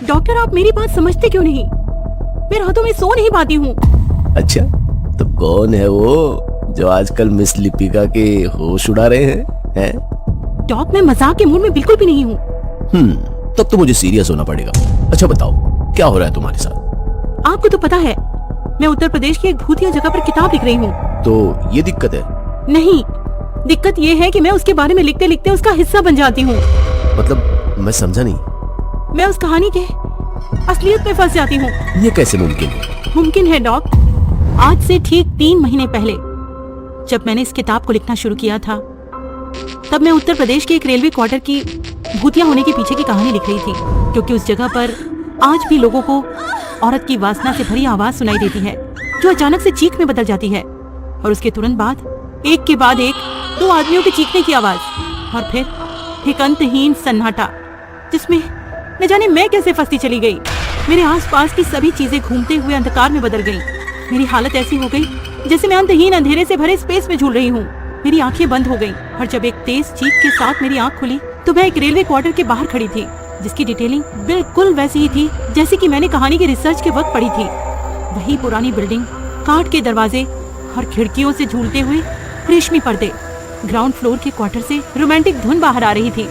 Doctor आप मेरी बात समझते क्यों नहीं? मैं रातों में सो नहीं पाती हूँ। अच्छा, तो कौन है वो जो आजकल मिस लिपिका के होश उड़ा रहे हैं? डॉक, मैं मजाक के मूड में बिल्कुल भी नहीं हूँ। तब तो मुझे सीरियस होना पड़ेगा। अच्छा बताओ, क्या हो रहा है तुम्हारे साथ? आपको तो पता है मैं उत्तर प्रदेश की एक भूतिया जगह पर किताब लिख रही हूँ। तो ये दिक्कत है? नहीं, दिक्कत ये है कि मैं उसके बारे में लिखते लिखते उसका हिस्सा बन जाती हूँ। मतलब मैं समझा नहीं। मैं उस कहानी के असलियत में फंस जाती हूँ। ये कैसे मुमकिन है? मुमकिन है डॉक। आज से ठीक 3 महीने पहले जब मैंने इस किताब को लिखना शुरू किया था, तब मैं उत्तर प्रदेश के एक रेलवे क्वार्टर की भूतिया होने के पीछे की कहानी लिख रही थी, क्योंकि उस जगह पर आज भी लोगों को औरत की वासना से भरी आवाज सुनाई देती है, जो अचानक से चीख में बदल जाती है, और उसके तुरंत बाद एक के बाद एक 2 आदमियों के चीखने की आवाज, और फिर एक अंतहीन सन्नाटा जिसमें न जाने मैं कैसे फंसती चली गई। मेरे आसपास की सभी चीजें घूमते हुए अंधकार में बदल गईं। मेरी हालत ऐसी हो गई जैसे मैं अंतहीन अंधेरे से भरे स्पेस में झूल रही हूँ। मेरी आंखें बंद हो गईं, और जब एक तेज चीख के साथ मेरी आंख खुली तो मैं एक रेलवे क्वार्टर के बाहर खड़ी थी, जिसकी डिटेलिंग बिल्कुल वैसी ही थी जैसी कि मैंने कहानी की रिसर्च के वक्त पढ़ी थी। वही पुरानी बिल्डिंग, काठ के दरवाजे और खिड़कियों से झूलते हुए रेशमी पर्दे। ग्राउंड फ्लोर के क्वार्टर से रोमांटिक धुन बाहर आ रही थी,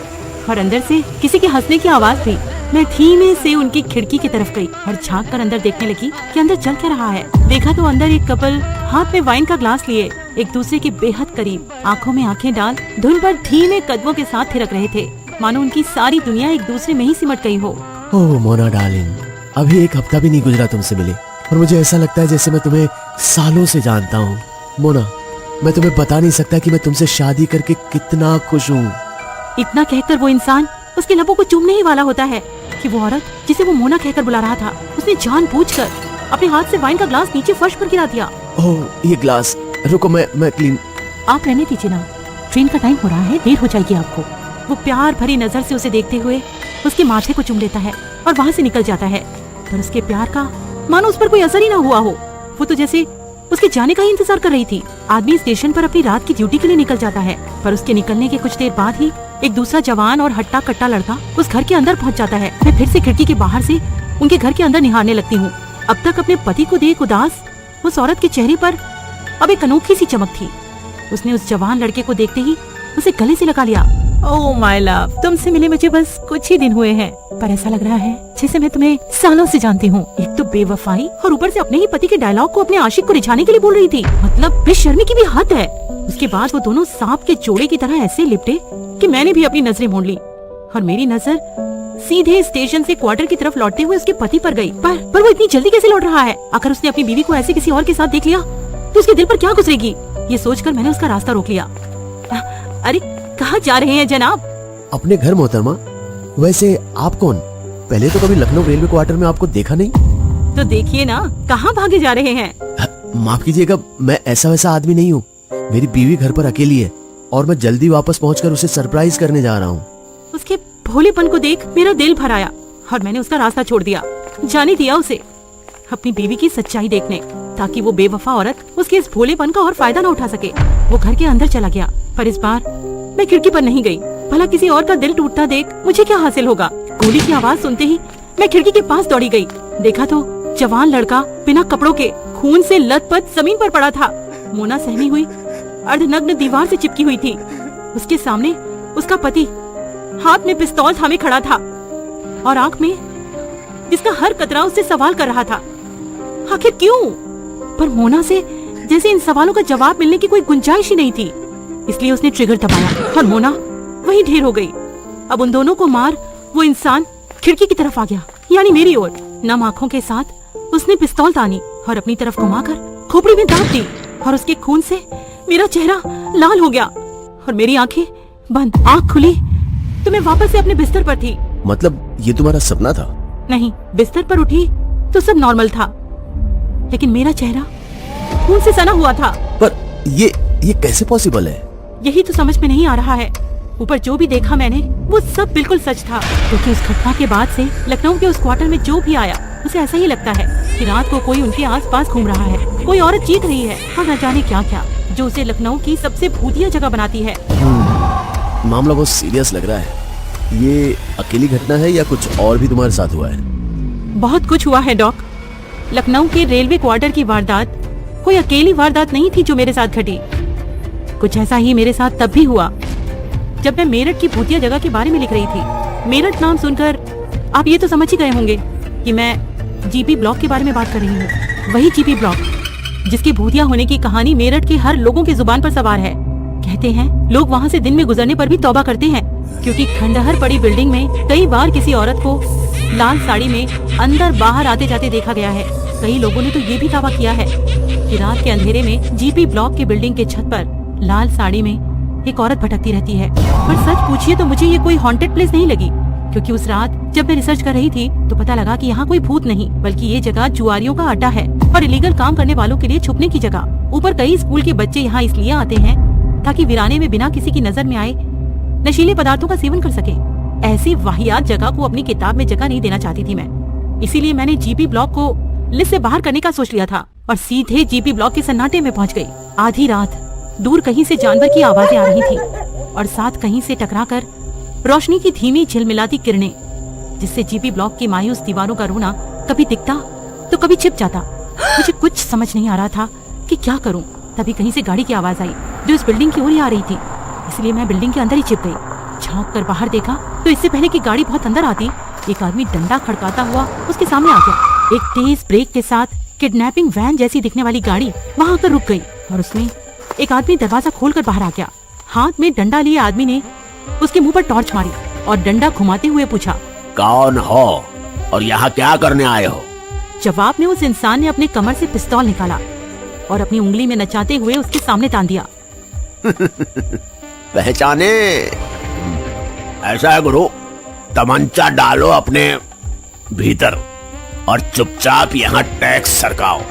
और अंदर से किसी के हंसने की आवाज थी। मैं धीमे से उनकी खिड़की की तरफ गई और झांक कर अंदर देखने लगी कि अंदर चल क्या रहा है। देखा तो अंदर एक कपल हाथ में वाइन का ग्लास लिए एक दूसरे के बेहद करीब, आंखों में आंखें डाल धुन पर धीमे कदमों के साथ थिरक रहे थे, मानो उनकी सारी दुनिया एक दूसरे में ही सिमट गई हो। ओह मोना डार्लिंग, अभी एक हफ्ता भी नहीं गुजरा तुमसे मिले, और मुझे ऐसा लगता है जैसे मैं तुम्हें सालों से जानता हूँ। मोना, मैं तुम्हें बता नहीं सकता कि मैं तुमसे शादी करके कितना खुश हूँ। इतना कहकर वो इंसान उसके लबों को चूमने ही वाला होता है कि वो औरत जिसे वो मोना कहकर बुला रहा था, उसने जानबूझकर अपने हाथ से वाइन का ग्लास नीचे फर्श पर गिरा दिया। ओह, ये ग्लास, रुको मैं क्लीन। आप रहने दीजिए ना, ट्रेन का टाइम हो रहा है, देर हो जाएगी आपको। वो प्यार भरी नजर से उसे देखते हुए उसके माथे को चूम लेता है और वहाँ से निकल जाता है, पर उसके प्यार का मानो उस पर कोई असर ही ना हुआ हो। वो तो जैसे उसके जाने का ही इंतजार कर रही थी। आदमी स्टेशन पर अपनी रात की ड्यूटी के लिए निकल जाता है, पर उसके निकलने के कुछ देर बाद ही एक दूसरा जवान और हट्टा कट्टा लड़का उस घर के अंदर पहुंच जाता है। मैं फिर से खिड़की के बाहर से उनके घर के अंदर निहारने लगती हूँ। अब तक अपने पति को देख उदास उस औरत के चेहरे पर अब एक अनोखी सी चमक थी। उसने उस जवान लड़के को देखते ही उसे गले से लगा लिया। ओह माय लव, तुमसे मिले मुझे बस कुछ ही दिन हुए हैं, पर ऐसा लग रहा है जैसे मैं तुम्हें सालों से जानती हूँ। एक तो बेवफाई, और ऊपर से अपने ही पति के डायलॉग को अपने आशिक को रिझाने के लिए बोल रही थी। मतलब बेशर्मी की भी हद है। उसके बाद वो दोनों सांप के जोड़े की तरह ऐसे लिपटे कि मैंने भी अपनी नजरें मोड़ ली, और मेरी नजर सीधे स्टेशन से क्वार्टर की तरफ लौटते हुए उसके पति पर गई। पर वो इतनी जल्दी कैसे लौट रहा है? अगर उसने अपनी बीवी को ऐसे किसी और के साथ देख लिया तो उसके दिल पर क्या गुजरेगी? ये सोचकर मैंने उसका रास्ता रोक लिया। अरे कहाँ जा रहे हैं जनाब? अपने घर मोहतरमा। वैसे आप कौन? पहले तो कभी लखनऊ रेलवे क्वार्टर में आपको देखा नहीं। तो देखिए ना, कहाँ भागे जा रहे हैं? माफ कीजिएगा, मैं ऐसा वैसा आदमी नहीं हूँ। मेरी बीवी घर पर अकेली है और मैं जल्दी वापस पहुंचकर उसे सरप्राइज करने जा रहा हूँ। उसके भोलेपन को देख मेरा दिल भर आया और मैंने उसका रास्ता छोड़ दिया। जाने दिया उसे अपनी बीवी की सच्चाई देखने, ताकि वो बेवफा औरत उसके इस भोलेपन का और फायदा न उठा सके। वो घर के अंदर चला गया, पर इस बार मैं खिड़की पर नहीं गई। भला किसी और का दिल टूटता देख मुझे क्या हासिल होगा? गोली की आवाज सुनते ही मैं खिड़की के पास दौड़ी गई। देखा तो जवान लड़का बिना कपड़ों के खून से लथपथ जमीन पर पड़ा था। मोना सहमी हुई अर्धनग्न दीवार से चिपकी हुई थी। उसके सामने उसका पति हाथ में पिस्तौल थामे खड़ा था और आंख में जिसका हर कतरा उससे सवाल कर रहा था, आखिर क्यों? पर मोना से जैसे इन सवालों का जवाब मिलने की कोई गुंजाइश ही नहीं थी, इसलिए उसने ट्रिगर दबाया और मोना वहीं ढेर हो गई। अब उन दोनों को मार वो इंसान खिड़की की तरफ आ गया, यानी मेरी ओर। नम आंखों के साथ उसने पिस्तौल तानी और अपनी तरफ घुमाकर खोपड़ी में दाग दी, और उसके खून से मेरा चेहरा लाल हो गया और मेरी आंखें बंद। आंख खुली तो मैं वापस से अपने बिस्तर पर थी। मतलब ये तुम्हारा सपना था? नहीं, बिस्तर पर उठी तो सब नॉर्मल था, लेकिन मेरा चेहरा खून से सना हुआ था। पर ये कैसे पॉसिबल है? यही तो समझ में नहीं आ रहा है। ऊपर जो भी देखा मैंने वो सब बिल्कुल सच था, क्योंकि उस घटना के बाद से लखनऊ के उस क्वार्टर में जो भी आया उसे ऐसा ही लगता है कि रात को कोई उनके आसपास घूम रहा है, कोई औरत चीख रही है और न जाने क्या क्या, जो उसे लखनऊ की सबसे भूतिया जगह बनाती है। मामला बहुत सीरियस लग रहा है। ये अकेली घटना है या कुछ और भी तुम्हारे साथ हुआ है? बहुत कुछ हुआ है डॉक। लखनऊ के रेलवे क्वार्टर की वारदात कोई अकेली वारदात नहीं थी जो मेरे साथ घटी। कुछ ऐसा ही मेरे साथ तब भी हुआ जब मैं मेरठ की भूतिया जगह के बारे में लिख रही थी। मेरठ नाम सुनकर आप ये तो समझ ही गए होंगे कि मैं जीपी ब्लॉक के बारे में बात कर रही हूँ। वही जीपी ब्लॉक जिसके भूतिया होने की कहानी मेरठ के हर लोगों की जुबान पर सवार है। कहते हैं लोग वहाँ से दिन में गुजरने पर भी तौबा करते हैं, क्योंकि खंडहर पड़ी बिल्डिंग में कई बार किसी औरत को लाल साड़ी में अंदर बाहर आते जाते देखा गया है। कई लोगों ने तो ये भी दावा किया है कि रात के अंधेरे में जीपी ब्लॉक के बिल्डिंग के छत पर लाल साड़ी में एक औरत भटकती रहती है। पर सच पूछिए तो मुझे ये कोई हॉन्टेड प्लेस नहीं लगी, क्योंकि उस रात जब मैं रिसर्च कर रही थी तो पता लगा कि यहाँ कोई भूत नहीं, बल्कि ये जगह जुआरियों का अड्डा है और इलीगल काम करने वालों के लिए छुपने की जगह। ऊपर कई स्कूल के बच्चे यहाँ इसलिए आते हैं ताकि वीराने में बिना किसी की नजर में आए नशीले पदार्थों का सेवन कर सके। ऐसी वाहियात जगह को अपनी किताब में जगह नहीं देना चाहती थी मैं, इसीलिए मैंने जीपी ब्लॉक को लिस्ट से बाहर करने का सोच लिया था और सीधे जीपी ब्लॉक के सन्नाटे में पहुंच गई। आधी रात दूर कहीं से जानवर की आवाजें आ रही थी और साथ कहीं से टकराकर रोशनी की धीमी झिलमिलाती किरणें, जिससे जीपी ब्लॉक की मायूस दीवारों का रोना कभी दिखता तो कभी छिप जाता। मुझे कुछ समझ नहीं आ रहा था कि क्या करूं। तभी कहीं से गाड़ी की आवाज आई जो इस बिल्डिंग की ओर ही आ रही थी, इसलिए मैं बिल्डिंग के अंदर ही छिप गई। झांक कर बाहर देखा तो इससे पहले कि गाड़ी बहुत अंदर आती, एक आदमी डंडा खड़काता हुआ उसके सामने आ गया। एक तेज ब्रेक के साथ किडनैपिंग वैन जैसी दिखने वाली गाड़ी वहां आकर रुक गई और उसमें एक आदमी दरवाजा खोलकर बाहर आ गया। हाथ में डंडा लिए आदमी ने उसके मुंह पर टॉर्च मारी और डंडा घुमाते हुए पूछा, कौन हो और यहाँ क्या करने आए हो? जवाब में उस इंसान ने अपने कमर से पिस्तौल निकाला और अपनी उंगली में नचाते हुए उसके सामने तान दिया। पहचाने? ऐसा है गुरु, तमंचा डालो अपने भीतर और चुपचाप यहाँ टैक्स सरकाओ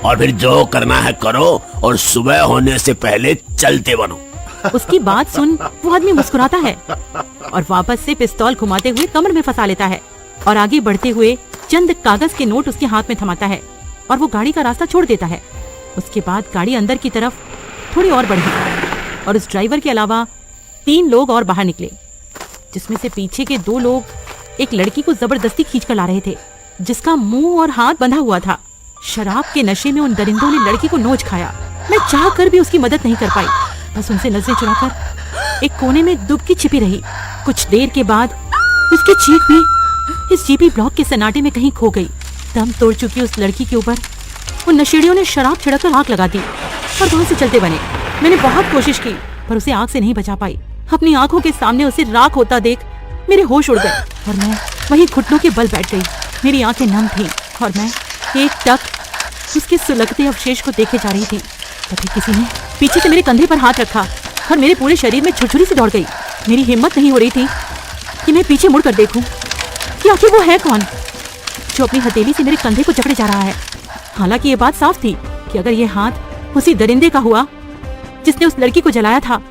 और फिर जो करना है करो और सुबह होने से पहले चलते बनो। उसकी बात सुन वो आदमी मुस्कुराता है और वापस से पिस्तौल घुमाते हुए कमर में फंसा लेता है और आगे बढ़ते हुए चंद कागज के नोट उसके हाथ में थमाता है और वो गाड़ी का रास्ता छोड़ देता है। उसके बाद गाड़ी अंदर की तरफ थोड़ी और बढ़ी और उस ड्राइवर के अलावा 3 लोग और बाहर निकले, जिसमें से पीछे के 2 लोग एक लड़की को जबरदस्ती खींच कर ला रहे थे, जिसका मुंह और हाथ बंधा हुआ था। शराब के नशे में उन दरिंदों ने लड़की को नोच खाया। मैं चाह कर भी उसकी मदद नहीं कर पाई, बस उनसे नजरें चुराकर एक कोने में दुबकी छिपी रही। कुछ देर के बाद उसकी चीख भी इस जीपी ब्लॉक के सन्नाटे में कहीं खो गई। दम तोड़ चुकी उस लड़की के ऊपर उन नशेड़ियों ने शराब छिड़ककर आग लगा दी और वहां से चलते बने। मैंने बहुत कोशिश की पर उसे आग से नहीं बचा पाई। अपनी आंखों के सामने उसे राख होता देख मेरे होश उड़ गए और मैं वहीं घुटनों के बल बैठ गई। मेरी आंखें नम थीं और मैं एक टक उसके सुलगते अवशेष को देखे जा रही थी। तभी किसी ने पीछे से मेरे कंधे पर हाथ रखा और मेरे पूरे शरीर में छुरछुरी से दौड़ गई। मेरी हिम्मत नहीं हो रही थी कि मैं पीछे मुड़कर देखूं कि आखिर वो है कौन जो अपनी हथेली से मेरे कंधे को जकड़े जा रहा है। हालांकि ये बात साफ थी कि अगर ये हाथ उसी दरिंदे का हुआ जिसने उस लड़की को जलाया था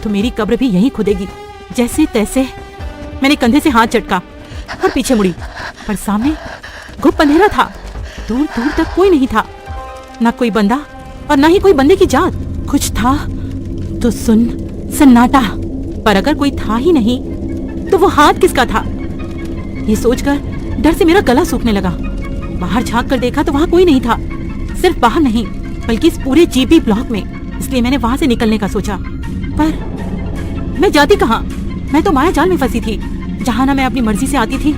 तो मेरी कब्र भी यहीं खुदेगी। जैसे तैसे मैंने कंधे से हाथ झटका और पीछे मुड़ी, पर सामने घुप अंधेरा था। दूर दूर तक कोई नहीं था, न कोई बंदा और न ही कोई बंदे की जात। कुछ था तो सुन सन्नाटा, पर अगर कोई था ही नहीं तो वो हाथ किसका था? ये सोचकर डर से मेरा गला सूखने लगा। बाहर झांक कर देखा तो वहाँ कोई नहीं था, सिर्फ बाहर नहीं बल्कि इस पूरे जीपी ब्लॉक में। इसलिए मैंने वहाँ से निकलने का सोचा, पर मैं जाती कहाँ? मैं तो माया जाल में फंसी थी, जहाँ ना मैं अपनी मर्जी से आती थी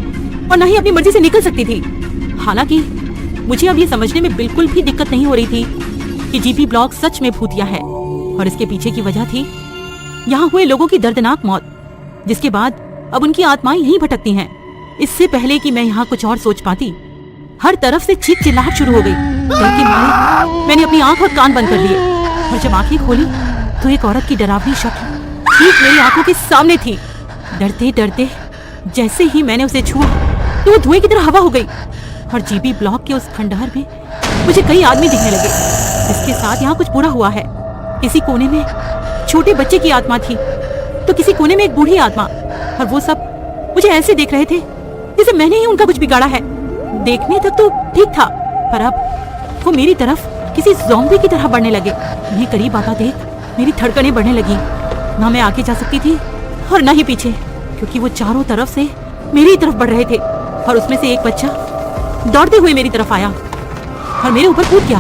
और न ही अपनी मर्जी से निकल सकती थी। हालांकि मुझे अब ये समझने में बिल्कुल भी दिक्कत नहीं हो रही थी कि जीपी ब्लॉक सच में भूतिया है और इसके पीछे की वजह थी यहाँ हुए लोगों की दर्दनाक मौत, जिसके बाद अब उनकी आत्माएं यहीं भटकती हैं। इससे पहले कि मैं यहाँ कुछ और सोच पाती, हर तरफ से चीख चिल्लाहट शुरू हो गई। डर के मारे मैंने अपनी आंख और कान बंद कर लिए और जब आंखें खोली तो एक औरत की डरावनी शक्ल ठीक मेरी आंखों के सामने थी। डरते डरते जैसे ही मैंने उसे छुआ तो वो धुएं की तरह हवा हो गई और जीपी ब्लॉक के उस खंडहर में मुझे कई आदमी दिखने लगे। इसके साथ यहाँ कुछ बुरा हुआ है। किसी कोने में छोटे बच्चे की आत्मा थी तो किसी कोने में एक बूढ़ी आत्मा, और वो सब मुझे ऐसे देख रहे थे जैसे मैंने ही उनका कुछ बिगाड़ा है। देखने तक तो ठीक था, पर अब वो मेरी तरफ किसी ज़ॉम्बी की तरह बढ़ने लगे। उन्हें करीब आता देख मेरी धड़कनें बढ़ने लगी। ना मैं आगे जा सकती थी और ना ही पीछे, क्योंकि वो चारों तरफ से मेरी तरफ बढ़ रहे थे और उसमें से एक बच्चा दौड़ते हुए मेरी तरफ आया और मेरे ऊपर कूद गया।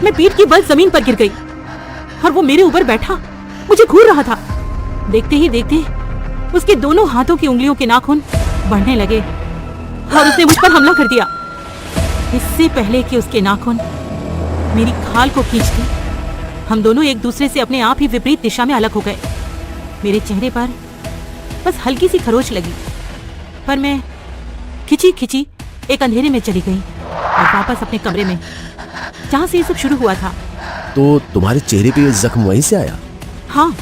मैं पीठ की बल जमीन पर गिर गई और वो मेरे ऊपर बैठा मुझे घूर रहा था। देखते ही देखते उसके दोनों हाथों की उंगलियों के नाखून बढ़ने लगे और उसने मुझ पर हमला कर दिया। इससे पहले कि उसके नाखून मेरी खाल को खींचते, हम दोनों एक दूसरे से अपने आप ही विपरीत दिशा में अलग हो गए। मेरे चेहरे पर बस हल्की सी खरोच लगी, पर मैं खिंची खिंची एक अंधेरे में चली गई और वापस अपने कमरे में, जहाँ से ये सब शुरू हुआ था। तो तुम्हारे चेहरे पे ये जख्म वहीं से आया? हाँ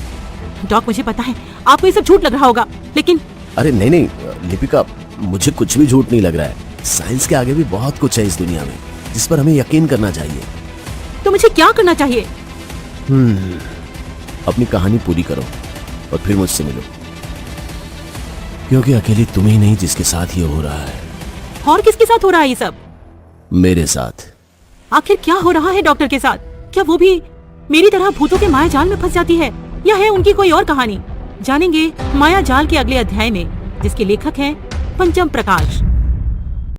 डॉक, मुझे पता है आपको ये सब झूठ लग रहा होगा, लेकिन अरे नहीं नहीं लिपिका, मुझे कुछ भी झूठ नहीं लग रहा है। साइंस के आगे भी बहुत कुछ है इस दुनिया में जिस पर हमें यकीन करना चाहिए। तो मुझे क्या करना चाहिए? अपनी कहानी पूरी करो और फिर मुझसे मिलो, क्योंकि अकेली तुम ही नहीं जिसके साथ ये हो रहा है। और किसके साथ हो रहा है ये सब? मेरे साथ। आखिर क्या हो रहा है डॉक्टर के साथ? क्या वो भी मेरी तरह भूतों के माया जाल में फंस जाती है, या है उनकी कोई और कहानी? जानेंगे माया जाल के अगले अध्याय में, जिसके लेखक हैं पंचम प्रकाश।